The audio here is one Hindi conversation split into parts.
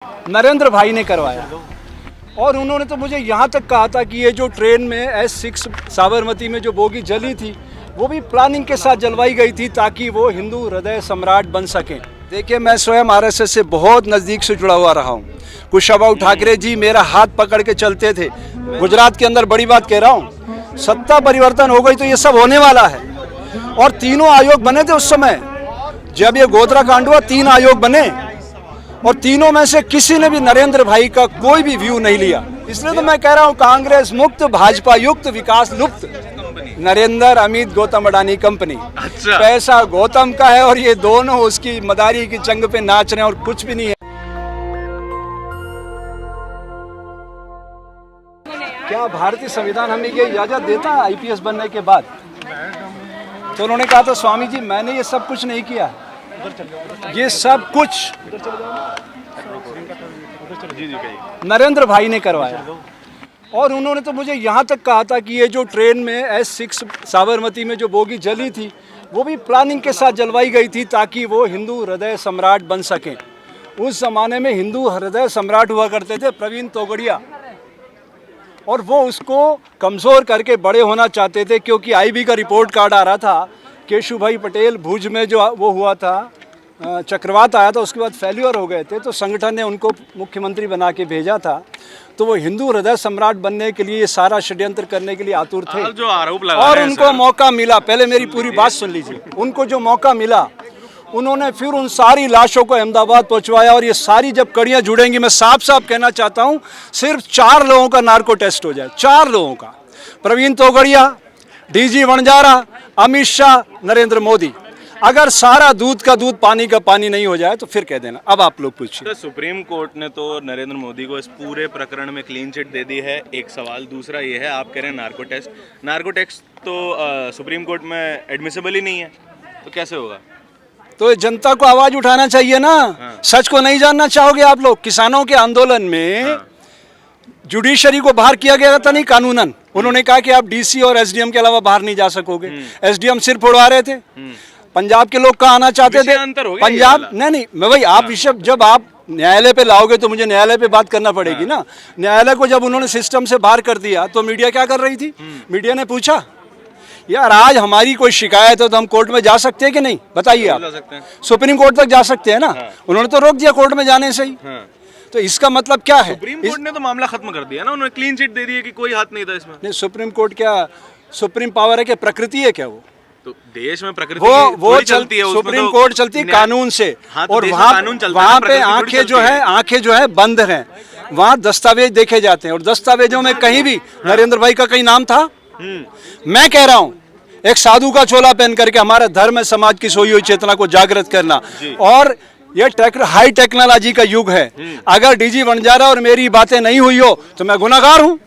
नरेंद्र भाई ने करवाया। और उन्होंने तो मुझे यहाँ तक कहा था कि ये जो ट्रेन में S6 साबरमती में जो बोगी जली थी वो भी प्लानिंग के साथ जलवाई गई थी ताकि वो हिंदू हृदय सम्राट बन सकें। देखिए, मैं स्वयं RSS से बहुत नज़दीक से जुड़ा हुआ रहा हूँ। कुशाभाऊ ठाकरे जी मेरा हाथ पकड़ के चलते थे। गुजरात के अंदर बड़ी बात कह रहा हूँ, सत्ता परिवर्तन हो गई तो ये सब होने वाला है। और तीनों आयोग बने थे उस समय जब ये गोधरा कांड हुआ, 3 आयोग बने और तीनों में से किसी ने भी नरेंद्र भाई का कोई भी व्यू नहीं लिया। इसलिए तो मैं कह रहा हूँ कांग्रेस मुक्त, भाजपा युक्त, विकास लुप्त। नरेंद्र, अमित, गौतम अडानी कंपनी। अच्छा। पैसा गौतम का है और ये दोनों उसकी मदारी की जंग पे नाच रहे हैं और कुछ भी नहीं है। क्या भारतीय संविधान हमें ये इजाजत देता है IPS बनने के बाद? तो उन्होंने कहा था स्वामी जी मैंने ये सब कुछ नहीं किया, ये सब कुछ नरेंद्र भाई ने करवाया। और उन्होंने तो मुझे यहाँ तक कहा था कि ये जो ट्रेन में S6 साबरमती में जो बोगी जली थी वो भी प्लानिंग के साथ जलवाई गई थी ताकि वो हिंदू हृदय सम्राट बन सकें। उस ज़माने में हिंदू हृदय सम्राट हुआ करते थे प्रवीण तोगड़िया, और वो उसको कमज़ोर करके बड़े होना चाहते थे क्योंकि IB का रिपोर्ट कार्ड आ रहा था। केशुभाई पटेल भुज में जो वो हुआ था, चक्रवात आया था, उसके बाद फेल्यूर हो गए थे, तो संगठन ने उनको मुख्यमंत्री बना के भेजा था। तो वो हिंदू हृदय सम्राट बनने के लिए सारा षड्यंत्र करने के लिए आतुर थे। जो आरोप लगा और उनको मौका मिला, पहले मेरी पूरी बात सुन लीजिए, उनको जो मौका मिला उन्होंने फिर उन सारी लाशों को अहमदाबाद पहुंचवाया। और ये सारी जब कड़ियां जुड़ेंगी, मैं साफ साफ कहना चाहता हूं, सिर्फ 4 लोगों का नार्को टेस्ट हो जाए, 4 लोगों का, प्रवीण तोगड़िया, DG वणजारा, अमित शाह, नरेंद्र मोदी। अगर सारा दूध का दूध पानी का पानी नहीं हो जाए तो फिर कह देना। अब आप लोग पूछिए। तो सुप्रीम कोर्ट ने तो नरेंद्र मोदी को इस पूरे प्रकरण में क्लीन चिट दे दी है, एक सवाल। दूसरा ये है, आप कह रहे हैं नार्को टेस्ट तो सुप्रीम कोर्ट में एडमिसिबल ही नहीं है, तो कैसे होगा? तो जनता को आवाज उठाना चाहिए ना। हाँ। सच को नहीं जानना चाहोगे आप लोग? किसानों के आंदोलन में जुडिशरी को बाहर किया गया था नहीं कानूनन। उन्होंने कहा कि आप DC और SDM के अलावा बाहर नहीं जा सकोगे। SDM सिर फोड़वा रहे थे। पंजाब के लोग कहाँ आना चाहते थे? पंजाब नहीं, मैं भाई आप विषय जब आप न्यायालय पे लाओगे तो मुझे न्यायालय पे बात करना पड़ेगी ना। न्यायालय को जब उन्होंने सिस्टम से बाहर कर दिया तो मीडिया क्या कर रही थी? मीडिया ने पूछा यार आज हमारी कोई शिकायत है तो हम कोर्ट में जा सकते हैं कि नहीं? बताइए आप। सुप्रीम कोर्ट तक जा सकते हैं ना। उन्होंने तो रोक दिया कोर्ट में जाने से ही। तो इसका मतलब क्या है? सुप्रीम कोर्ट ने तो मामला खत्म कर दिया ना, उन्होंने क्लीन चिट दे दी है कि कोई हाथ नहीं था इसमें। नहीं, सुप्रीम कोर्ट क्या सुप्रीम पावर है क्या? प्रकृति है क्या? वो तो देश में प्रकृति वो चलती है, सुप्रीम कोर्ट चलती है कानून से। हाँ, तो और वहाँ पे आंखें जो है बंद हैं। वहाँ दस्तावेज देखे जाते हैं और दस्तावेजों में कहीं भी नरेंद्र भाई का कहीं नाम था? मैं कह रहा हूँ एक साधु का चोला पहन करके हमारा धर्म है समाज की सोई हुई चेतना को जागृत करना। और ये हाई टेक्नोलॉजी का युग है। अगर DG वणजारा और मेरी बातें नहीं हुई हो तो मैं गुनाहगार हूँ,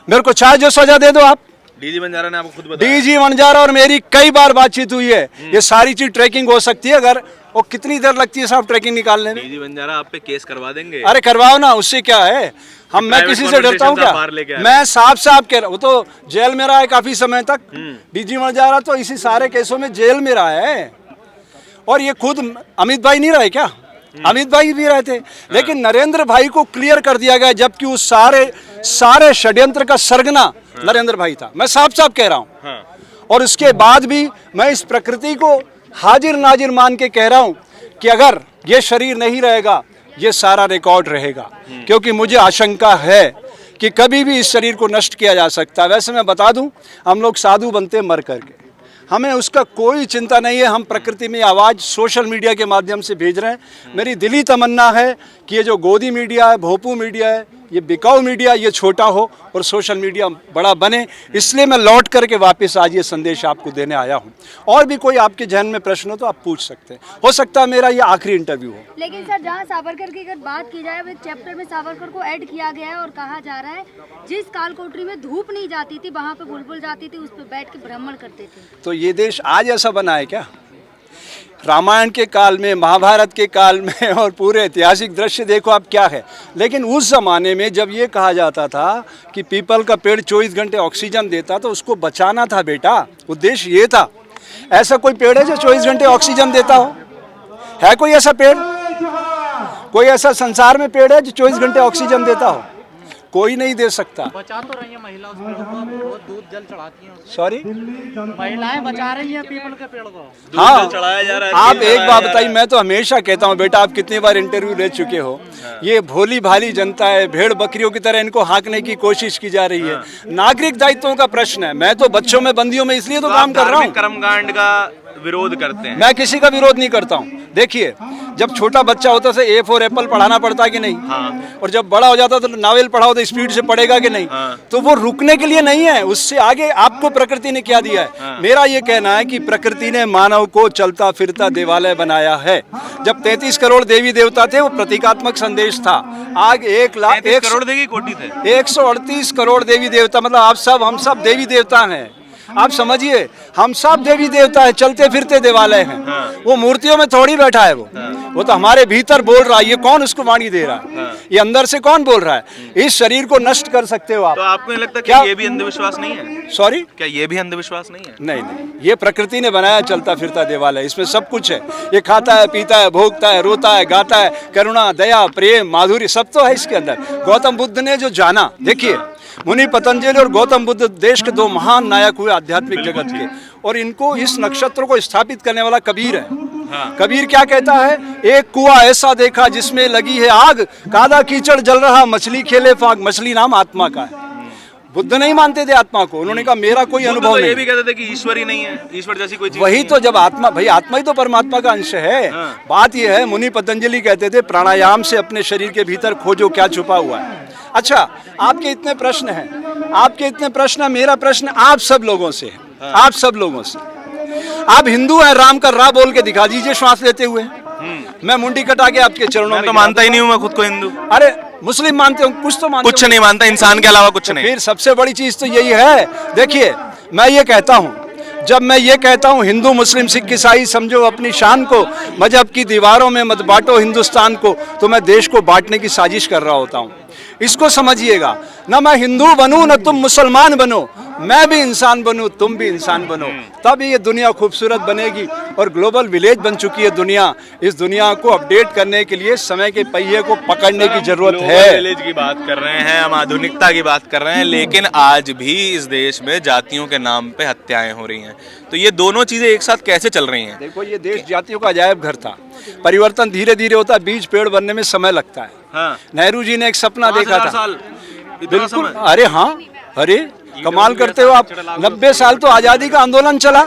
मेरे को चाहे जो सजा दे दो आप। DG वणजारा ने आपको खुद बताया। DG वणजारा और मेरी कई बार बातचीत हुई है। ये सारी चीज ट्रैकिंग हो सकती है। अगर वो कितनी देर लगती है साहब ट्रैकिंग निकालने में? DG वणजारा आप पे केस करवा देंगे। अरे करवाओ ना, उससे क्या है? मैं किसी से डरता हूँ क्या? मैं साफ साफ कह रहा हूँ, वो तो जेल में रहा है काफी समय तक। DG वणजारा तो इसी सारे केसों में जेल में रहा है। और ये खुद अमित भाई नहीं रहे क्या? अमित भाई भी रहे थे। लेकिन नरेंद्र भाई को क्लियर कर दिया गया, जबकि उस सारे षड्यंत्र का सरगना नरेंद्र भाई था। मैं साफ साफ कह रहा हूँ। और उसके बाद भी मैं इस प्रकृति को हाजिर नाजिर मान के कह रहा हूँ कि अगर ये शरीर नहीं रहेगा ये सारा रिकॉर्ड रहेगा। क्योंकि मुझे आशंका है कि कभी भी इस शरीर को नष्ट किया जा सकता है। वैसे मैं बता दूं, हम लोग साधु बनते मर करके, हमें उसका कोई चिंता नहीं है। हम प्रकृति में आवाज़ सोशल मीडिया के माध्यम से भेज रहे हैं। मेरी दिली तमन्ना है कि ये जो गोदी मीडिया है, भोपू मीडिया है, ये बिकाऊ मीडिया, ये छोटा हो और सोशल मीडिया बड़ा बने। इसलिए मैं लौट करके वापस आज ये संदेश आपको देने आया हूँ। और भी कोई आपके जहन में प्रश्न हो तो आप पूछ सकते हैं। हो सकता है मेरा ये आखिरी इंटरव्यू हो। लेकिन सर जहाँ सावरकर की अगर बात की जाए, एक चैप्टर में सावरकर को ऐड किया गया है और कहा जा रहा है जिस काल कोठरी में धूप नहीं जाती थी वहाँ पे बुलबुल जाती थी, उस पर बैठ के भ्रमण करते थे। तो ये देश आज ऐसा बना है क्या? रामायण के काल में, महाभारत के काल में और पूरे ऐतिहासिक दृश्य देखो आप क्या है। लेकिन उस ज़माने में जब ये कहा जाता था कि पीपल का पेड़ 24 घंटे ऑक्सीजन देता तो उसको बचाना था बेटा, उद्देश्य ये था। ऐसा कोई पेड़ है जो 24 घंटे ऑक्सीजन देता हो? है कोई ऐसा पेड़? कोई ऐसा संसार में पेड़ है जो 24 घंटे ऑक्सीजन देता हो? कोई नहीं दे सकता। बचा तो रही है महिला उस पेड़ को, वो दूध जल चढ़ाती हैं। सॉरी, महिलाएं बचा रही हैं पीपल के पेड़ को। हाँ, चढ़ाया जा रहा है। आप एक बात बताइए, मैं तो हमेशा कहता हूँ बेटा, आप कितनी बार इंटरव्यू ले चुके हो, ये भोली भाली जनता है, भेड़ बकरियों की तरह इनको हाँकने की कोशिश की जा रही है। नागरिक दायित्वों का प्रश्न है। मैं तो बच्चों में बंदियों में इसलिए तो काम कर रहा हूँ। कर्मकांड का विरोध करते हैं? मैं किसी का विरोध नहीं करता हूँ। देखिए, जब छोटा बच्चा होता है ए फॉर एप्पल पढ़ाना पड़ता है कि नहीं? हाँ। और जब बड़ा हो जाता तो नावल पढ़ाओ तो स्पीड से पढ़ेगा कि नहीं? हाँ। तो वो रुकने के लिए नहीं है, उससे आगे आपको प्रकृति ने क्या दिया है? हाँ। मेरा ये कहना है कि प्रकृति ने मानव को चलता फिरता देवालय बनाया है। जब 33 करोड़ देवी देवता थे, वो प्रतीकात्मक संदेश था। आग 1 करोड़ देगी कोटि थे। 138 करोड़ देवी देवता, मतलब आप सब, हम सब देवी देवता हैं। आप समझिए, हम सब देवी देवता है, चलते फिरते देवालय हैं। हाँ। वो मूर्तियों में थोड़ी बैठा है वो तो हमारे भीतर बोल रहा है। ये कौन उसको वाणी दे रहा है? ये अंदर से कौन बोल रहा है? इस शरीर को नष्ट कर सकते हो आप। तो आपको नहीं लगता क्या? कि ये भी अंधविश्वास नहीं है? सॉरी, क्या ये भी अंधविश्वास नहीं है? नहीं नहीं, ये प्रकृति ने बनाया चलता फिरता देवालय, इसमें सब कुछ है। ये खाता है, पीता है, भोगता है, रोता है, गाता है, करुणा, दया, प्रेम, माधुर्य, सब तो है इसके अंदर। गौतम बुद्ध ने जो जाना, देखिए, मुनि पतंजलि और गौतम बुद्ध देश के 2 महान नायक हुए आध्यात्मिक जगत के, और इनको, इस नक्षत्र को स्थापित करने वाला कबीर है। हाँ। कबीर क्या कहता है? एक कुआं ऐसा देखा जिसमें लगी है आग, कादा कीचड़ जल रहा, मछली खेले फाग। मछली नाम आत्मा का है। बुद्ध नहीं मानते थे आत्मा को, उन्होंने कहा मेरा कोई अनुभव तो नहीं। ये भी कहते थे कि ईश्वर ही नहीं है, ईश्वर जैसी कोई चीज वही नहीं तो, जब आत्मा, भाई आत्मा ही तो परमात्मा का अंश है। हाँ। बात यह है, मुनि पतंजलि कहते थे प्राणायाम से अपने शरीर के भीतर खोजो क्या छुपा हुआ है। अच्छा, आपके इतने प्रश्न हैं, आपके इतने प्रश्न हैं, मेरा प्रश्न आप सब लोगों से है। हाँ। आप सब लोगों से, आप हिंदू हैं, राम का रा बोल के दिखा दीजिए श्वास लेते हुए। मैं मुंडी कटा के आपके चरणों मैं में तो मानता ही नहीं हूँ मैं खुद को हिंदू। अरे मुस्लिम मानते हो, कुछ तो मानते कुछ हो। नहीं मानता, इंसान के अलावा कुछ नहीं। फिर सबसे बड़ी चीज तो यही है। देखिए, मैं ये कहता हूँ, जब मैं ये कहता हूँ हिंदू मुस्लिम सिख ईसाई समझो अपनी शान को, मजहब की दीवारों में मत बांटो हिंदुस्तान को, तो मैं देश को बांटने की साजिश कर रहा होता हूँ। इसको समझिएगा, ना मैं हिंदू बनूं ना तुम मुसलमान बनो, मैं भी इंसान बनूं तुम भी इंसान बनो, तब ये दुनिया खूबसूरत बनेगी। और ग्लोबल विलेज बन चुकी है दुनिया। इस दुनिया को अपडेट करने के लिए समय के पहिए को पकड़ने की जरूरत है। विलेज की बात कर रहे हैं हम, आधुनिकता की बात कर रहे हैं, लेकिन आज भी इस देश में जातियों के नाम पे हत्याएं हो रही हैं। तो ये दोनों चीजें एक साथ कैसे चल रही हैं? देखो, ये देश जातियों का अजायब घर था। परिवर्तन धीरे धीरे होता है, बीज पेड़ बनने में समय लगता है। हाँ। नेहरू जी ने एक सपना देखा था। साल, इतना बिल्कुल, समय? अरे हाँ, अरे कमाल करते हो आप। 90 साल तो आजादी का आंदोलन चला।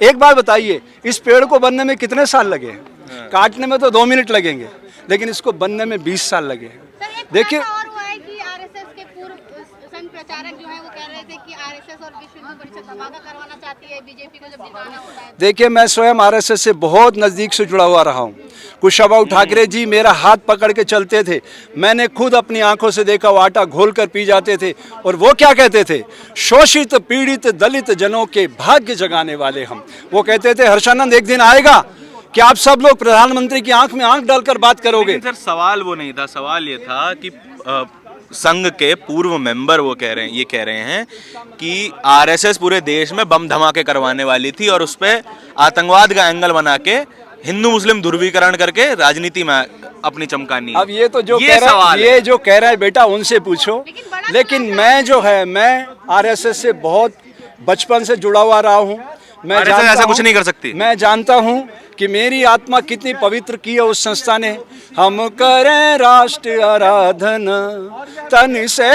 एक बात बताइए, इस पेड़ को बनने में कितने साल लगे? काटने में तो 2 मिनट लगेंगे, लेकिन इसको बनने में 20 साल लगे। देखिए, और हुआ है कि आरएसएस के पूर्व संघ प्रचारक जो है वो कह रहे थे कि आरएसएस और विश्व हिंदू परिषद धमाका करवाना चाहती है बीजेपी को जब जिताना होता है। देखिए, मैं स्वयं आरएसएस से बहुत नज़दीक से जुड़ा हुआ रहा हूँ। कुशाभाऊ ठाकरे जी मेरा हाथ पकड़ के चलते थे। मैंने खुद अपनी आंखों से देखा, वो आटा घोल कर पी जाते थे। और वो क्या कहते थे? शोषित पीड़ित दलित जनों के भाग्य जगाने वाले हम। वो कहते थे हर्षानंद, एक दिन आएगा कि आप सब लोग प्रधानमंत्री की आंख में आंख डालकर बात करोगे। लेकिन सर, सवाल वो नहीं था, सवाल ये था कि संघ के पूर्व मेंबर वो कह रहे हैं, ये कह रहे हैं कि आरएसएस पूरे देश में बम धमाके करवाने वाली थी और उस पे आतंकवाद का एंगल बना के हिंदू मुस्लिम ध्रुवीकरण करके राजनीति में अपनी चमकानी। अब ये तो जो ये कह रहा सवाल है, ये जो कह रहा है बेटा उनसे पूछो। लेकिन मैं जो है, मैं आरएसएस से बहुत बचपन से जुड़ा हुआ रहा हूँ। मैं आरएसएस जानता ऐसा हूं, कुछ नहीं कर सकती। मैं जानता हूँ कि मेरी आत्मा कितनी पवित्र की है उस संस्था ने। हम करें राष्ट्र आराधना तन से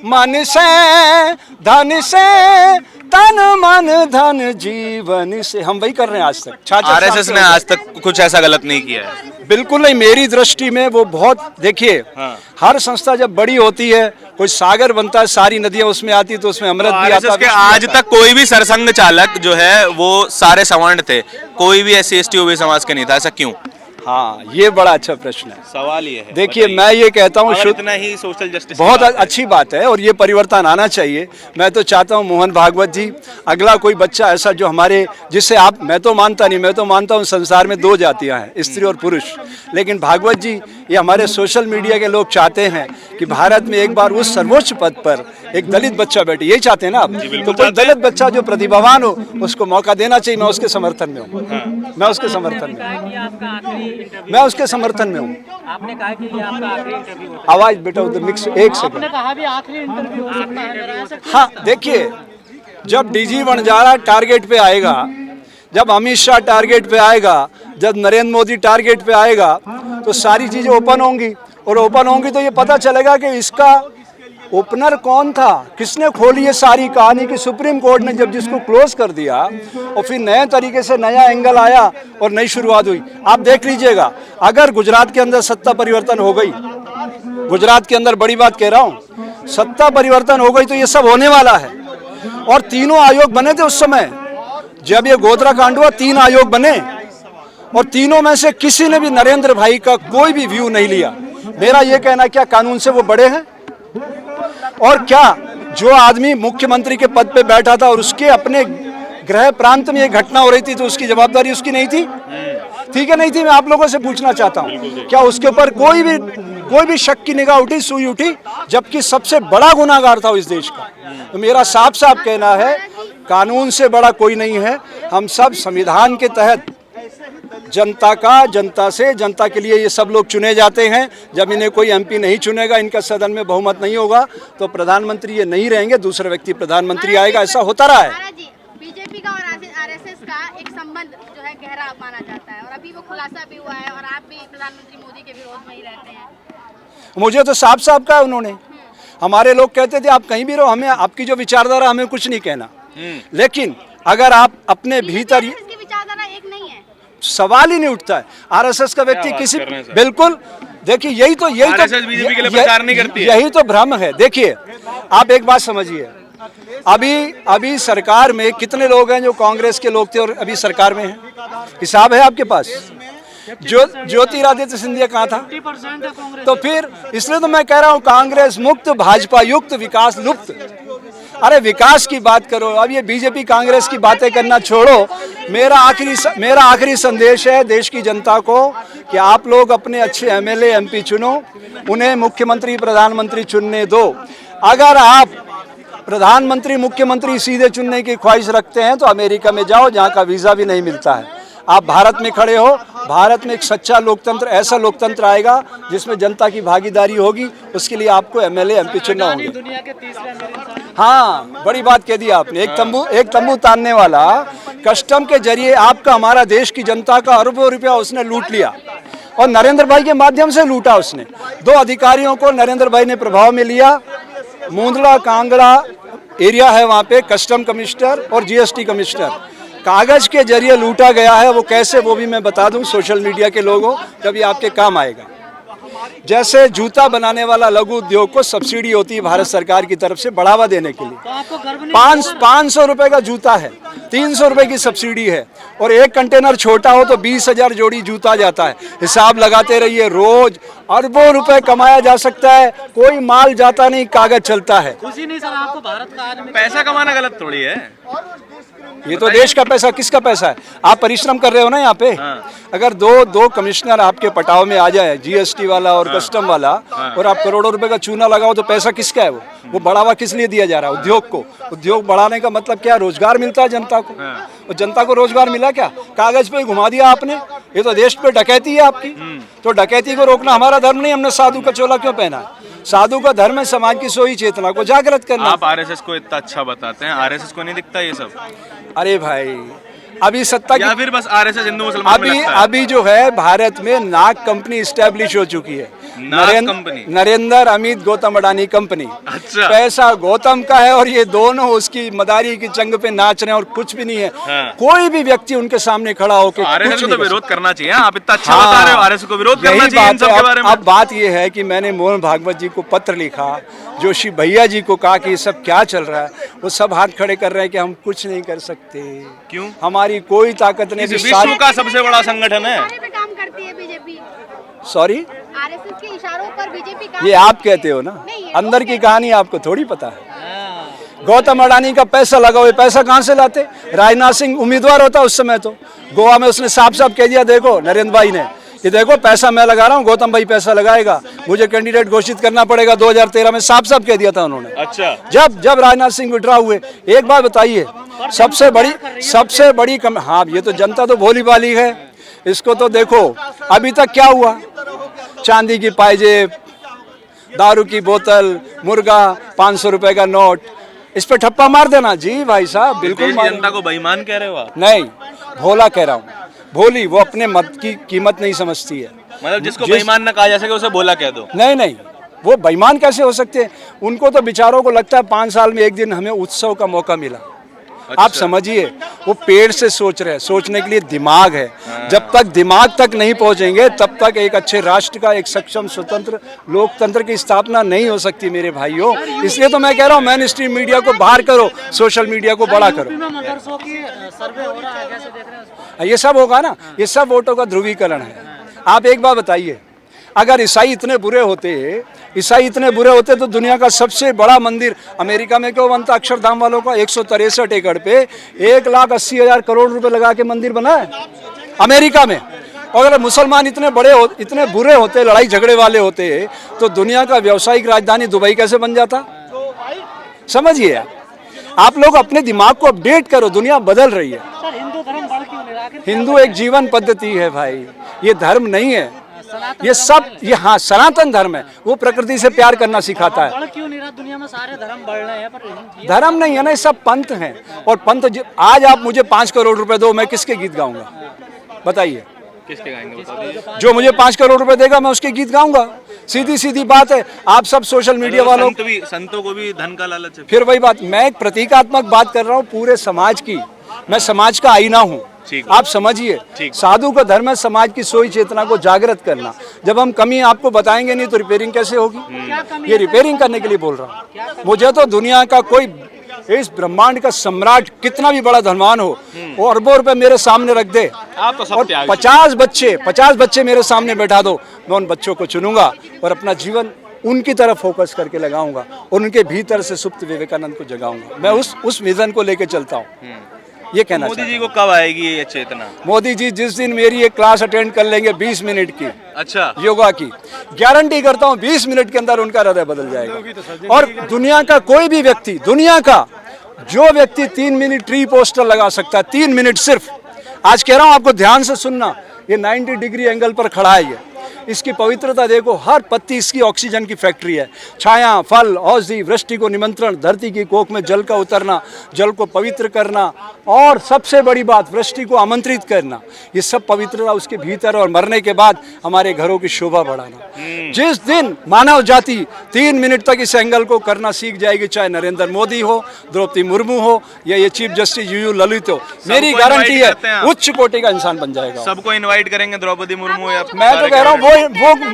मन से धन से, तन मन धन जीवन से। हम वही कर रहे हैं आज तक। आरएसएस ने आज तक कुछ ऐसा गलत नहीं किया है। बिल्कुल नहीं, मेरी दृष्टि में वो बहुत, देखिए, हाँ। हर संस्था जब बड़ी होती है, कोई सागर बनता है, सारी नदियां उसमें आती, तो उसमें अमृत भी आता आरएसएस है। के आज तक कोई भी सरसंघ चालक जो है वो सारे सवर्ण थे, कोई भी SC ST OBC समाज के नहीं था। ऐसा क्यों? हाँ, ये बड़ा अच्छा प्रश्न है। सवाल ये है। देखिए, मैं ये कहता हूँ शुद्ध, इतना ही सोशल जस्टिस बहुत अच्छी बात है और ये परिवर्तन आना चाहिए। मैं तो चाहता हूँ मोहन भागवत जी, अगला कोई बच्चा ऐसा जो हमारे, जिससे आप, मैं तो मानता नहीं, मैं तो मानता हूँ संसार में 2 जातियाँ हैं, स्त्री और पुरुष। लेकिन भागवत जी, ये हमारे सोशल मीडिया के लोग चाहते हैं कि भारत में एक बार उस सर्वोच्च पद पर एक दलित बच्चा बैठे, यही चाहते हैं ना आप? तो कोई दलित बच्चा जो प्रतिभावान हो उसको मौका देना चाहिए। मैं उसके समर्थन में हूँ, मैं उसके समर्थन में हूँ, मैं उसके समर्थन में हूँ। आपने कहा कि ये आपका आखिरी इंटरव्यू होता आवाज बेटा उधर मिक्स, एक है। आपने सेकंड। कहा भी आखिरी इंटरव्यू हो सकता है मेरा, ऐसा क्यों? हाँ देखिए, जब डीजी वनजारा टारगेट पे आएगा, जब अमित शाह टारगेट पे आएगा, जब नरेंद्र मोदी टारगेट पे आएगा, तो सारी चीजें ओपन होंगी, और ओपन होंगी तो ये पता चलेगा कि इसका ओपनर कौन था, किसने खोली ये सारी कहानी कि सुप्रीम कोर्ट ने जब जिसको क्लोज कर दिया और फिर नए तरीके से नया एंगल आया और नई शुरुआत हुई। आप देख लीजिएगा, अगर गुजरात के अंदर सत्ता परिवर्तन हो गई, गुजरात के अंदर बड़ी बात कह रहा हूँ, सत्ता परिवर्तन हो गई तो ये सब होने वाला है। और तीनों आयोग बने थे उस समय जब ये गोधरा कांड हुआ, 3 आयोग बने और तीनों में से किसी ने भी नरेंद्र भाई का कोई भी व्यू नहीं लिया। मेरा ये कहना, क्या कानून से वो बड़े हैं? और क्या जो आदमी मुख्यमंत्री के पद पे बैठा था और उसके अपने गृह प्रांत में ये घटना हो रही थी तो उसकी जवाबदारी उसकी नहीं थी? ठीक है, नहीं थी। मैं आप लोगों से पूछना चाहता हूँ, क्या उसके ऊपर कोई भी शक की निगाह उठी, सुई उठी, जबकि सबसे बड़ा गुनाहगार था इस देश का? तो मेरा साफ साफ कहना है, कानून से बड़ा कोई नहीं है। हम सब संविधान के तहत जनता का, जनता से, जनता के लिए ये सब लोग चुने जाते हैं। जब इन्हें कोई एमपी नहीं चुनेगा, इनका सदन में बहुमत नहीं होगा, तो प्रधानमंत्री ये नहीं रहेंगे, दूसरा व्यक्ति प्रधानमंत्री आएगा। ऐसा होता रहा है। महाराज जी, बीजेपी का और आरएसएस का एक संबंध जो है गहरा माना जाता है, और अभी वो खुलासा भी हुआ है, और आप भी प्रधानमंत्री मोदी के विरोध में ही रहते हैं। मुझे तो साफ साफ कहा उन्होंने। हमारे लोग कहते थे आप कहीं भी रहो, हमें आपकी जो विचारधारा, हमें कुछ नहीं कहना, लेकिन अगर आप अपने भीतर, इसकी विचारधारा एक नहीं है, सवाल ही नहीं उठता है। आरएसएस का व्यक्ति किसी, बिल्कुल, देखिए यही तो बीजेपी के लिए प्रचार नहीं करती है। यही तो भ्रम है। देखिए, आप एक बात समझिए, अभी सरकार में कितने लोग हैं जो कांग्रेस के लोग थे और अभी सरकार में हैं? हिसाब है आपके पास? ज्योतिरादित्य सिंधिया कहाँ था? 50% है कांग्रेस। तो फिर इसलिए तो मैं कह रहा हूँ, कांग्रेस मुक्त, भाजपा युक्त, विकास लुप्त। अरे विकास की बात करो। अब ये बीजेपी कांग्रेस की बातें करना छोड़ो। मेरा आखिरी संदेश है देश की जनता को कि आप लोग अपने अच्छे एमएलए एमपी चुनो, उन्हें मुख्यमंत्री प्रधानमंत्री चुनने दो। अगर आप प्रधानमंत्री मुख्यमंत्री सीधे चुनने की ख्वाहिश रखते हैं तो अमेरिका में जाओ, जहाँ का वीजा भी नहीं मिलता है। आप भारत में खड़े हो, भारत में एक सच्चा लोकतंत्र, ऐसा लोकतंत्र आएगा जिसमें जनता की भागीदारी होगी। उसके लिए आपको एमएलए एमपी चुनना होंगे। दुनिया के तीसरे अमीर इंसान। हाँ, बड़ी बात कह दी आपने। एक तंबू तानने वाला कस्टम के जरिए आपका, हमारा देश की जनता का अरबों रुपया उसने लूट लिया, और नरेंद्र भाई के माध्यम से लूटा उसने। 2 अधिकारियों को नरेंद्र भाई ने प्रभाव में लिया। मुंद्रा कांगड़ा एरिया है, वहाँ पे कस्टम कमिश्नर और जीएसटी कमिश्नर, कागज के जरिए लूटा गया है। वो कैसे, वो भी मैं बता दूं सोशल मीडिया के लोगों, कभी आपके काम आएगा। जैसे जूता बनाने वाला लघु उद्योग को सब्सिडी होती है भारत सरकार की तरफ से बढ़ावा देने के लिए, तो आपको गर्व नहीं? 500 रुपए का जूता है, 300 रुपए की सब्सिडी है, और एक कंटेनर छोटा हो तो 20,000 जोड़ी जूता जाता है। हिसाब लगाते रहिए, रोज अरबों रुपए कमाया जा सकता है। कोई माल जाता नहीं, कागज चलता है। खुशी नहीं सर आपको भारत का आदमी? पैसा कमाना गलत थोड़ी है। ये तो देश का पैसा, किसका पैसा है? आप परिश्रम कर रहे हो ना यहाँ पे। अगर दो कमिश्नर आपके पटाव में आ जाए, जीएसटी वाला और कस्टम वाला, और आप करोड़ों रुपए का चूना लगाओ, तो पैसा किसका है? वो बढ़ावा किस लिए दिया जा रहा है? उद्योग को। उद्योग बढ़ाने का मतलब क्या? रोजगार मिलता है जनता को। और जनता को रोजगार मिला क्या? कागज पे घुमा दिया आपने। ये तो देश पे डकैती है आपकी। तो डकैती को रोकना हमारा धर्म नहीं। हमने साधु का चोला क्यों पहना? साधु का धर्म है समाज की सोई चेतना को जागृत करना। आप आरएसएस को इतना अच्छा बताते हैं, आरएसएस को नहीं दिखता ये सब? अरे भाई, अभी सत्ता या फिर बस आरएसएस हिंदू मुसलमान में लगता है? अभी जो है भारत में नाग कंपनी स्टैब्लिश हो चुकी है। नरेंद्र अमित गौतम अडानी कंपनी। अच्छा। पैसा गौतम का है और ये दोनों उसकी मदारी की चंग पे नाच रहे हैं, और कुछ भी नहीं है। हाँ। कोई भी व्यक्ति उनके सामने खड़ा होकर आरएसएस को तो विरोध करना चाहिए। आप इतना अच्छा बता रहे हो, आरएसएस को विरोध करना चाहिए इन सब के बारे में। अब बात ये है कि मैंने मोहन भागवत जी को पत्र लिखा, जोशी भैया जी को कहा कि ये सब क्या चल रहा है। वो सब हाथ खड़े कर रहे हैं कि हम कुछ नहीं कर सकते। क्यों? हमारी कोई ताकत नहीं। विश्व का सबसे बड़ा संगठन है। पे काम करती है बीजेपी। सॉरी, आरएसएस के इशारों पर बीजेपी काम ये आप कहते हो ना, अंदर की कहानी आपको थोड़ी पता है। गौतम अडानी का पैसा लगा हुआ, पैसा कहाँ से लाते? राजनाथ सिंह उम्मीदवार होता उस समय, तो गोवा में उसने साफ साफ कह दिया, देखो नरेंद्र भाई ने कि देखो पैसा मैं लगा रहा हूँ, गौतम भाई पैसा लगाएगा, मुझे कैंडिडेट घोषित करना पड़ेगा। 2013 में साफ साफ कह दिया था उन्होंने। अच्छा, जब राजनाथ सिंह विड्रॉ हुए। एक बात बताइए, सबसे बड़ी हाँ, ये तो जनता तो भोली भाली है, इसको तो देखो अभी तक क्या हुआ, चांदी की पायजेब, दारू की बोतल, मुर्गा, 500 रुपए का नोट, इस पे ठप्पा मार देना। जी भाई साहब, बिल्कुल जनता को बेईमान कह रहे हो आप? नहीं, भोला कह रहा हूँ, भोली, वो अपने मत की कीमत नहीं समझती है। मतलब जिसको बेईमान ना कहा जा सके उसे भोला कह दो। नहीं, वो बेईमान कैसे हो सकते हैं? उनको तो बेचारों को लगता है 5 साल में एक दिन हमें उत्सव का मौका मिला। अच्छा। आप समझिए, वो पेड़ से सोच रहे हैं, सोचने के लिए दिमाग है। जब तक दिमाग तक नहीं पहुंचेंगे तब तक एक अच्छे राष्ट्र का, एक सक्षम स्वतंत्र लोकतंत्र की स्थापना नहीं हो सकती मेरे भाइयों। इसलिए तो मैं कह रहा हूँ, मेन स्ट्रीम मीडिया को बाहर करो, सोशल मीडिया को बड़ा करो। मदरसों की सर्वे हो रहा है, कैसे देख रहे हैं उसको? ये सब होगा ना, ये सब वोटों का ध्रुवीकरण है। आप एक बात बताइए, अगर ईसाई इतने बुरे होते तो दुनिया का सबसे बड़ा मंदिर अमेरिका में क्यों बनता? अक्षरधाम वालों का 163 एकड़ पे 1,80,000 करोड़ रुपए लगा के मंदिर बना है अमेरिका में। और अगर मुसलमान इतने बुरे होते, लड़ाई झगड़े वाले होते, तो दुनिया का व्यावसायिक राजधानी दुबई कैसे बन जाता? समझिए, आप लोग अपने दिमाग को अपडेट करो, दुनिया बदल रही है। सर, हिंदू धर्म बढ़ क्यों नहीं रहा? हिंदू एक जीवन पद्धति है भाई, ये धर्म नहीं है। ये हाँ, सनातन धर्म है, वो प्रकृति से प्यार करना सिखाता है। बढ़ क्यों नहीं रहा? दुनिया में सारे धर्म बढ़ रहे हैं, पर धर्म नहीं है ना, ये सब पंथ हैं। और पंथ, आज आप मुझे 5 करोड़ रुपए दो, मैं किसके गीत गाऊंगा? बताइए, किसके गाएंगे बता दीजिए। जो मुझे 5 करोड़ रुपए देगा मैं उसके गीत गाऊंगा। सीधी बात है। आप सब सोशल मीडिया वालों, संतों को भी धन का लालच है। फिर वही बात, मैं एक प्रतीकात्मक बात कर रहा हूँ पूरे समाज की, मैं समाज का आईना हूँ। आप समझिए, साधु का धर्म है समाज की सोई चेतना को जागृत करना। जब हम कमी आपको बताएंगे नहीं तो रिपेयरिंग कैसे होगी? ये रिपेयरिंग करने के लिए बोल रहा हूँ। मुझे तो दुनिया का कोई, इस ब्रह्मांड का सम्राट कितना भी बड़ा धनवान हो, वो अरबों रुपए मेरे सामने रख दे, आप तो सब और 50 बच्चे मेरे सामने बैठा दो, मैं उन बच्चों को चुनूंगा और अपना जीवन उनकी तरफ फोकस करके लगाऊंगा और उनके भीतर से सुप्त विवेकानंद को जगाऊंगा। मैं उस विजन को लेके चलता हूँ। ये कहना मोदी जी को कब आएगी ये चेतना? मोदी जी जिस दिन मेरी एक क्लास अटेंड कर लेंगे 20 मिनट की, अच्छा, योगा की, गारंटी करता हूँ 20 मिनट के अंदर उनका हृदय बदल जाएगा। और दुनिया का कोई भी व्यक्ति, दुनिया का जो व्यक्ति 3 मिनट ट्री पोस्टर लगा सकता है, 3 मिनट सिर्फ, आज कह रहा हूँ आपको ध्यान से सुनना, ये 90 डिग्री एंगल पर खड़ा है। ये इसकी पवित्रता देखो, हर पत्ती इसकी ऑक्सीजन की फैक्ट्री है। छाया, फल, औषधि, वृष्टि को निमंत्रण, धरती की कोख में जल का उतरना, जल को पवित्र करना, और सबसे बड़ी बात वृष्टि को आमंत्रित करना, ये सब पवित्रता उसके भीतर। और मरने के बाद हमारे घरों की शोभा बढ़ाना। जिस दिन मानव जाति 3 मिनट तक इस एंगल को करना सीख जाएगी, चाहे नरेंद्र मोदी हो, द्रौपदी मुर्मू हो, या ये चीफ जस्टिस यू ललित हो, मेरी गारंटी है उच्च कोटि का इंसान बन जाएगा। सबको इनवाइट करेंगे, द्रौपदी मुर्मू या मैं तो कह रहा हूँ वो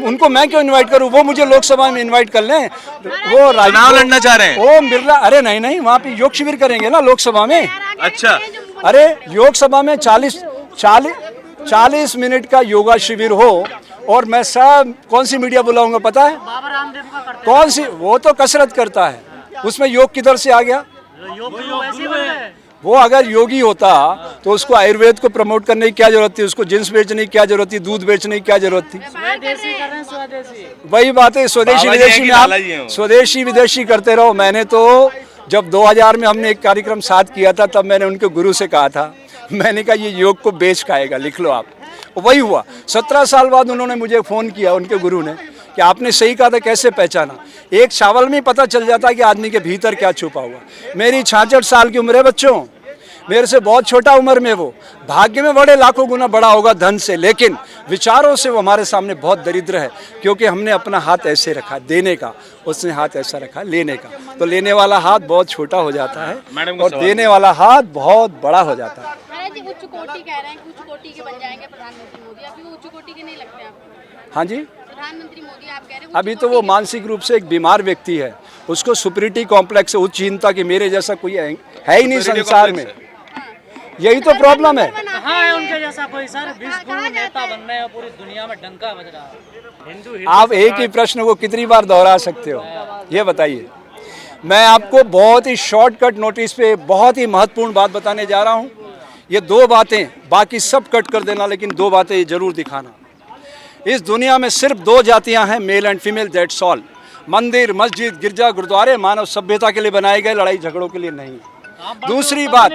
उनको मैं क्यों इनवाइट करूं? वो मुझे लोकसभा में इनवाइट कर लें। वो चुनाव लड़ना चाह रहे हैं? ओम बिरला, अरे नहीं, वहाँ पे योग शिविर करेंगे ना लोकसभा में। अच्छा, अरे लोकसभा में 40 मिनट का योगा शिविर हो, और मैं सब कौन सी मीडिया बुलाऊंगा पता है? बाबा रामदेव का करते कौन सी? वो तो कसरत करता है, उसमें योग किधर से आ गया? योग वैसे ही बनते हैं। वो अगर योगी होता तो उसको आयुर्वेद को प्रमोट करने की क्या जरूरत थी? उसको जिन्स बेचने की क्या जरूरत थी? दूध बेचने की क्या जरूरत थी? स्वदेशी कर रहे हैं, स्वदेशी। वही बात है, स्वदेशी विदेशी में आप स्वदेशी विदेशी करते रहो। मैंने तो जब 2000 में हमने एक कार्यक्रम साथ किया था, तब मैंने उनके गुरु से कहा था, मैंने कहा ये योग को बेच खाएगा, लिख लो आप। वही हुआ। 17 साल बाद उन्होंने मुझे फ़ोन किया, उनके गुरु ने, कि आपने सही कहा था, कैसे पहचाना? एक चावल में पता चल जाता है कि आदमी के भीतर क्या छुपा हुआ। मेरी 66 साल की उम्र है बच्चों, मेरे से बहुत छोटा उम्र में वो, भाग्य में बड़े लाखों गुना बड़ा होगा धन से, लेकिन विचारों से वो हमारे सामने बहुत दरिद्र है, क्योंकि हमने अपना हाथ ऐसे रखा देने का, उसने हाथ ऐसा रखा लेने का। तो लेने वाला हाथ बहुत छोटा हो जाता है और देने वाला हाथ बहुत बड़ा हो जाता है। जी उच्च कोटि कह रहे हैं, उच्च कोटि के बन जाएंगे प्रधानमंत्री मोदी, अभी वो उच्च कोटि के नहीं लगते आपको? हाँ जी, प्रधानमंत्री मोदी आप कह रहे हैं अभी तो वो मानसिक रूप से एक बीमार व्यक्ति है, उसको सुपीरियरिटी कॉम्प्लेक्स, उच्च चिंता की मेरे जैसा कोई है ही नहीं संसार में। यही तो प्रॉब्लम है। कहाँ है उनके जैसा कोई? सर, विश्व गुरु नेता बन रहे हैं, पूरी दुनिया में डंका बज रहा है। आप एक ही प्रश्न को कितनी बार दोहरा सकते हो, ये बताइए। मैं आपको बहुत ही शॉर्टकट नोटिस पे बहुत ही महत्वपूर्ण बात बताने जा रहा हूँ। ये 2 बातें, बाकी सब कट कर देना, लेकिन 2 बातें जरूर दिखाना। इस दुनिया में सिर्फ 2 जातियां हैं, male and female, that's all. मंदिर, मस्जिद, गिरजा, गुरुद्वारे मानव सभ्यता के लिए बनाए गए, लड़ाई झगड़ों के लिए नहीं। दूसरी बात,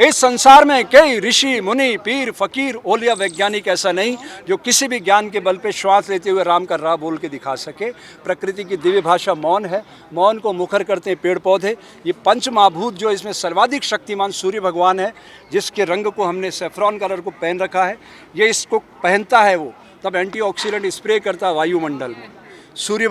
इस संसार में कई ऋषि, मुनि, पीर, फकीर, ओलिया, वैज्ञानिक ऐसा नहीं जो किसी भी ज्ञान के बल पे श्वास लेते हुए राम का राह बोल के दिखा सके। प्रकृति की दिव्य भाषा मौन है, मौन को मुखर करते हैं पेड़ पौधे। ये पंच महाभूत जो इसमें सर्वाधिक शक्तिमान सूर्य भगवान है, जिसके रंग को हमने सेफ्रॉन कलर को पहन रखा है, ये इसको पहनता है वो तब एंटीऑक्सीडेंट स्प्रे करता है वायुमंडल में। सूर्य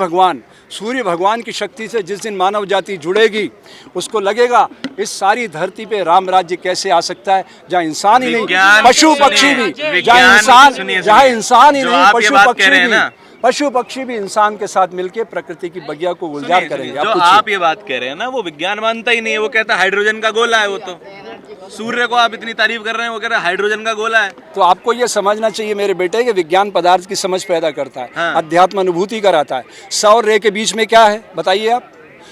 भगवान की शक्ति से जिस दिन मानव जाति जुड़ेगी, उसको लगेगा इस सारी धरती पे राम राज्य कैसे आ सकता है, जहाँ इंसान ही नहीं पशु पक्षी भी, जहाँ इंसान ही नहीं पशु पक्षी भी इंसान के साथ मिलके प्रकृति की बगिया को गुलजार करेंगे। जो आप ये बात कह रहे हैं ना, वो विज्ञान मानता ही नहीं है। वो कहता है हाइड्रोजन का गोला है। वो तो सूर्य को आप इतनी तारीफ कर रहे हैं, वो कह रहे हैं हाइड्रोजन का गोला है। तो आपको ये समझना चाहिए मेरे बेटे कि विज्ञान पदार्थ की समझ पैदा करता है, हाँ। अध्यात्म अनुभूति कराता है। सौर रे के बीच में क्या है बताइए आप?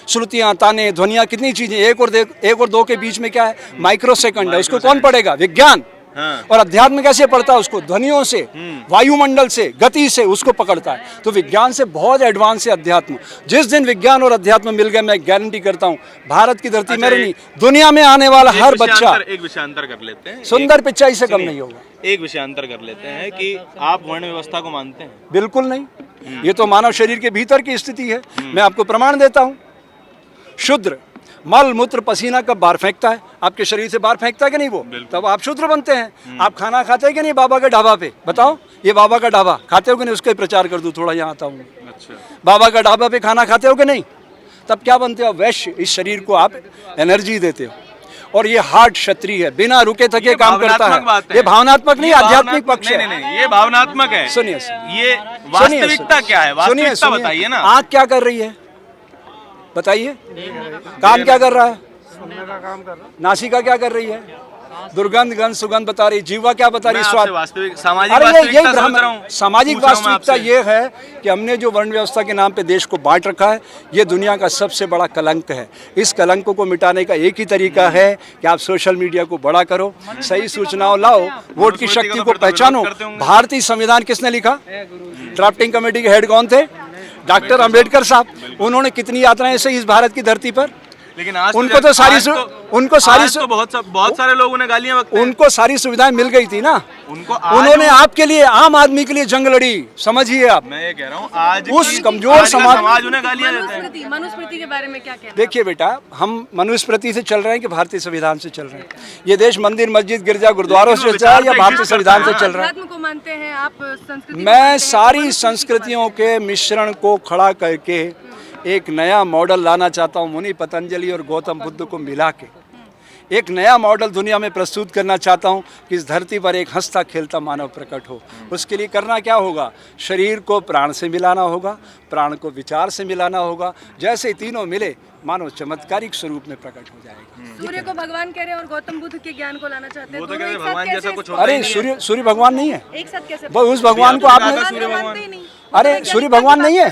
श्रुतियाँ, ताने, ध्वनियाँ, कितनी चीजें। एक और दो के बीच में क्या है? माइक्रो सेकंड है। उसको कौन पढ़ेगा? विज्ञान। हाँ। और अध्यात्म कैसे पढ़ता है? उसको ध्वनियों से, वायुमंडल से, गति से उसको पकड़ता है। तो विज्ञान से बहुत एडवांस है अध्यात्म। जिस दिन विज्ञान और अध्यात्म मिल गए, मैं गारंटी करता हूँ भारत की धरती में नहीं, दुनिया में आने वाला हर बच्चा एक विषयांतर कर लेते हैं, सुंदर पिचाई से कम नहीं होगा। एक विषयांतर कर लेते हैं कि आप वर्ण व्यवस्था को मानते हैं? बिल्कुल नहीं। ये तो मानव शरीर के भीतर की स्थिति है। मैं आपको प्रमाण देता हूँ। शूद्र मल मूत्र पसीना कब बाहर फेंकता है? आपके शरीर से बाहर फेंकता है कि नहीं? वो तब आप शूद्र बनते हैं। आप खाना खाते हैं कि नहीं बाबा के ढाबा पे? बताओ, ये बाबा का ढाबा खाते हो कि नहीं? उसका ही प्रचार कर दूं थोड़ा, यहाँ आता हूँ। अच्छा। बाबा का ढाबा पे खाना खाते हो कि नहीं? तब क्या बनते हो? वैश्य। इस शरीर को आप एनर्जी देते हो। और ये हार्ट क्षत्रिय है, बिना रुके थके काम करता है। ये भावनात्मक नहीं, आध्यात्मिक पक्ष है। नहीं, ये भावनात्मक है। सुनिए, ये वास्तविकता क्या है? वास्तविकता बताइए ना। आँख क्या कर रही है बताइए? काम क्या कर रहा है? नासिका क्या कर रही है? दुर्गंध, गंध, सुगंध बता रही। जीवा क्या बता रही? स्वाद। वास्तविक सामाजिक अरे वास्तविकता यही समझ रहा हूं। सामाजिक वास्तविकता ये है कि हमने जो वर्ण व्यवस्था के नाम पे देश को बांट रखा है, ये दुनिया का सबसे बड़ा कलंक है। इस कलंक को मिटाने का एक ही तरीका है कि आप सोशल मीडिया को बड़ा करो, सही सूचनाओं लाओ, वोट की शक्ति को पहचानो। भारतीय संविधान किसने लिखा? ड्राफ्टिंग कमेटी के हेड कौन थे? डॉक्टर अंबेडकर साहब। उन्होंने कितनी यात्राएं सही इस भारत की धरती पर? लेकिन आज उनको तो सारी बहुत सारे लोगों ने गालियां बकते हैं। उनको सारी सुविधाएं मिल गई थी ना। उन्होंने आपके लिए, आम आदमी के लिए जंग लड़ी। समझिए आप। मैं ये कह रहा हूँ, आज उस कमजोर समाज उन्हें गालियां देते हैं। मनुस्मृति के बारे में क्या कहना? देखिए बेटा, हम मनुस्मृति से चल रहे हैं कि भारतीय संविधान से चल रहे हैं? ये देश मंदिर, मस्जिद, गिरजा, गुरुद्वारों से चल रहा है या भारतीय संविधान से चल रहा है? अध्यात्म को मानते हैं आप? संस्कृति मैं सारी संस्कृतियों के मिश्रण को खड़ा करके एक नया मॉडल लाना चाहता हूँ। मुनि पतंजलि और गौतम बुद्ध को मिला के एक नया मॉडल दुनिया में प्रस्तुत करना चाहता हूँ कि इस धरती पर एक हंसता खेलता मानव प्रकट हो। उसके लिए करना क्या होगा? शरीर को प्राण से मिलाना होगा, प्राण को विचार से मिलाना होगा। जैसे ही तीनों मिले, मानव चमत्कारिक स्वरूप में प्रकट हो जाएगा। सूर्य को भगवान कह रहे हैं और गौतम बुद्ध के ज्ञान को लाना चाहते हैं। वो तो कहते हैं भगवान जैसा कुछ होता अरे सूर्य भगवान नहीं है। एक साथ कैसे? उस भगवान को आपने, सूर्य भगवान, अरे सूर्य भगवान नहीं है।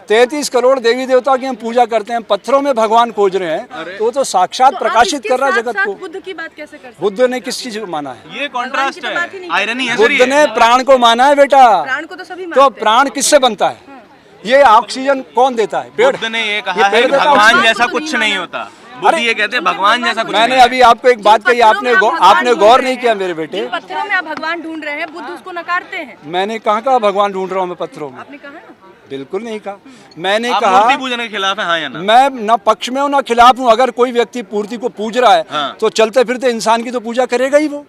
33 करोड़ देवी देवता की हम पूजा करते हैं, पत्थरों में भगवान खोज रहे हैं, तो वो तो साक्षात प्रकाशित कर रहा है जगत को। बुद्ध की बात कैसे कर सकते? बुद्ध ने किस चीज को माना है? ये कॉन्ट्रास्ट है, आयरनी है। बुद्ध ने प्राण को माना है बेटा। प्राण को तो सभी तो प्राण किससे बनता है? ये ऑक्सीजन कौन देता है? पेड़। बुद्ध ने ये कहा है कि भगवान जैसा कुछ नहीं होता। बुद्ध ये कहते हैं भगवान जैसा कुछ नहीं। मैंने अभी आपको एक बात कही, आपने गौर नहीं किया मेरे बेटे। पत्थरों में आप भगवान ढूंढ रहे हैं, बुद्ध उसको नकारते हैं। मैंने कहा भगवान ढूंढ रहा हूँ मैं पत्थरों में? आपने कहा ना। बिल्कुल नहीं कहा। मैंने आप कहा मूर्ति पूजन के खिलाफ है, हाँ या ना? मैं न पक्ष में हूँ न खिलाफ हूँ। अगर कोई व्यक्ति मूर्ति को पूज रहा है, हाँ। तो चलते फिरते इंसान की तो पूजा करेगा ही वो।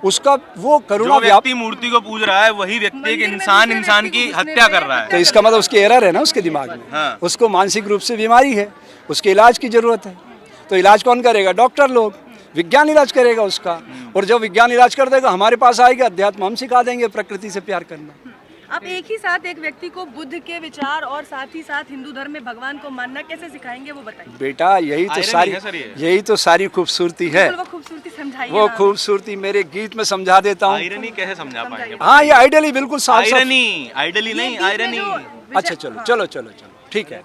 उसका वो करुणा, जो व्यक्ति मूर्ति को पूज रहा है वही व्यक्ति एक इंसान की हत्या कर रहा है। तो इसका मतलब उसके एरर है ना उसके दिमाग में। हाँ। उसको मानसिक रूप से बीमारी है, उसके इलाज की जरूरत है। तो इलाज कौन करेगा? डॉक्टर लोग। विज्ञान इलाज करेगा उसका। और जब विज्ञान इलाज कर देगा, हमारे पास आएगा अध्यात्म, हम सिखा देंगे प्रकृति से प्यार करना। आप एक ही साथ एक व्यक्ति को बुद्ध के विचार और साथ ही साथ हिंदू धर्म में भगवान को मानना कैसे सिखाएंगे, वो बताइए। बेटा यही तो सारी खूबसूरती है। वो खूबसूरती समझाइए। वो खूबसूरती मेरे गीत में समझा देता हूँ। आयरनी कैसे समझा पाएंगे? हाँ, ये आइडियली बिल्कुल साफ। आइडियली नहीं, आयरनी। अच्छा चलो ठीक है।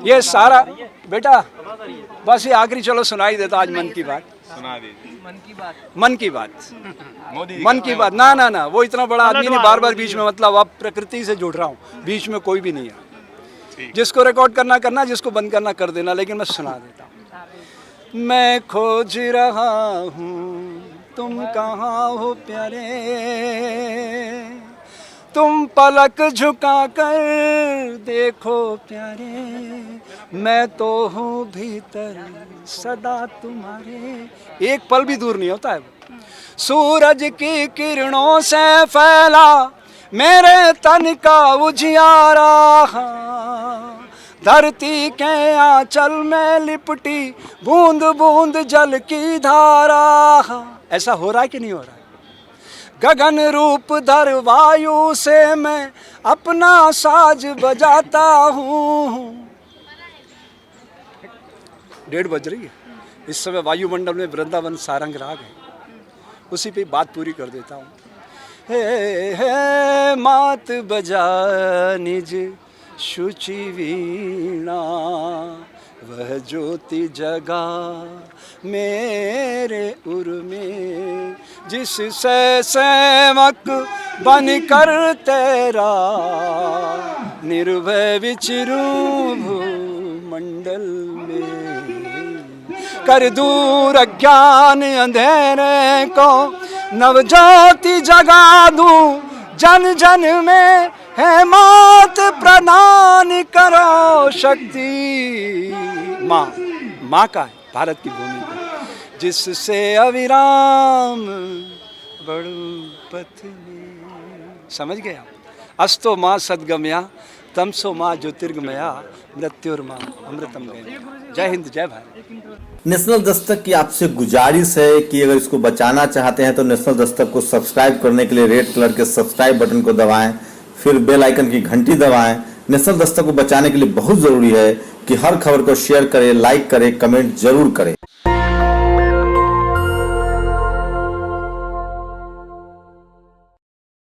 ये सारा बेटा बस ये आखिरी चलो सुनाई देता आज मन की बात। सुना दीजिए। मन की बात मोदी मन की बात ना ना ना, वो इतना बड़ा आदमी नहीं, बार बार बीच में, मतलब अब प्रकृति से जुड़ रहा हूँ, बीच में कोई भी नहीं है। जिसको रिकॉर्ड करना करना, जिसको बंद करना कर देना, लेकिन मैं सुना देता हूँ। मैं खोज रहा हूँ तुम कहाँ हो प्यारे, तुम पलक झुका कर देखो प्यारे, मैं तो हूँ भीतर सदा तुम्हारे। एक पल भी दूर नहीं होता है। सूरज की किरणों से फैला मेरे तन का उजियारा, धरती के आंचल में लिपटी बूंद बूंद जल की धारा। ऐसा हो रहा है कि नहीं हो रहा है? गगन रूप धर वायु से मैं अपना साज बजाता हूँ। 1:30 बज रही है इस समय, वायुमंडल में वृंदावन सारंग राग है, उसी पे बात पूरी कर देता हूँ। हे मात बजा निज शुचि वीणा, वह ज्योति जगा मेरे उर में, जिससे सेवक बनकर तेरा निर्भय विचरूं भूमंडल में, कर दूर अज्ञान अंधेरे को नवज्योति जगा दूं, जन जन में है मात प्रदान करो शक्ति। माँ, माँ का है भारत की भूमि का, जिससे अविराम बढ़ूं पथ में। समझ गया? अस्तो माँ सद्गमया तमसो माँ ज्योतिर्गमया, मृत्युर्मा अमृतम गया। जय हिंद, जय भारत। नेशनल दस्तक की आपसे गुजारिश है कि अगर इसको बचाना चाहते हैं तो नेशनल दस्तक को सब्सक्राइब करने के लिए रेड कलर के सब्सक्राइब बटन को दबाएं, फिर बेल आइकन की घंटी दबाएं। नेशनल दस्तक को बचाने के लिए बहुत जरूरी है कि हर खबर को शेयर करें, लाइक करें, कमेंट जरूर करें।